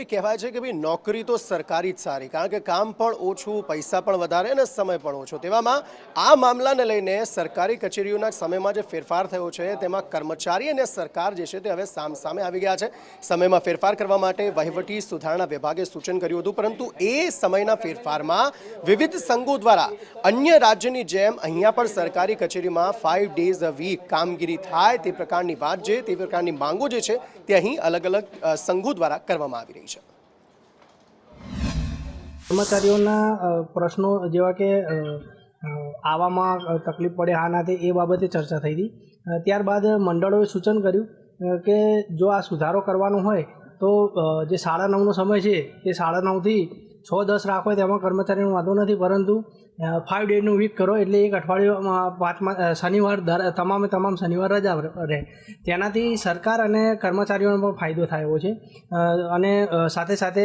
ભાઈ કહેવાય છે કે ભાઈ નોકરી તો સરકારી જ સારી, કારણ કે કામ પણ ઓછું, પૈસા પણ વધારે અને સમય પણ ઓછો. તેવામાં આ મામલાને લઈને સરકારી કચેરીઓના સમયમાં જે ફેરફાર થયો છે તેમાં કર્મચારી અને સરકાર જે છે તે હવે સામસામે આવી ગયા છે. સમયમાં ફેરફાર કરવા માટે વહીવટી સુધારણા વિભાગે સૂચન કર્યું હતું, પરંતુ એ સમયના ફેરફારમાં વિવિધ સંઘો દ્વારા અન્ય રાજ્યની જેમ અહીંયા પણ સરકારી કચેરીમાં 5 days a week કામગીરી થાય તે પ્રકારની વાત છે, તે પ્રકારની માંગો જે છે તે અહીં અલગ અલગ સંઘો દ્વારા કરવામાં આવી રહી છે. કર્મચારીઓના પ્રશ્નો જેવા કે આવવામાં તકલીફ પડે આ નાતે એ બાબતે ચર્ચા થઈ હતી. ત્યારબાદ મંડળોએ સૂચન કર્યું કે જો આ સુધારો કરવાનો હોય તો જે 9:30નો સમય છે તે 9:30થી 6:10 રાખો તેમાં કર્મચારીનો વાંધો નથી, પરંતુ 5 ડેનું વીક કરો એટલે એક અઠવાડિયું શનિવાર તમામ શનિવાર રજા રહે. તેનાથી સરકાર અને કર્મચારીઓને પણ ફાયદો થયો છે અને સાથે સાથે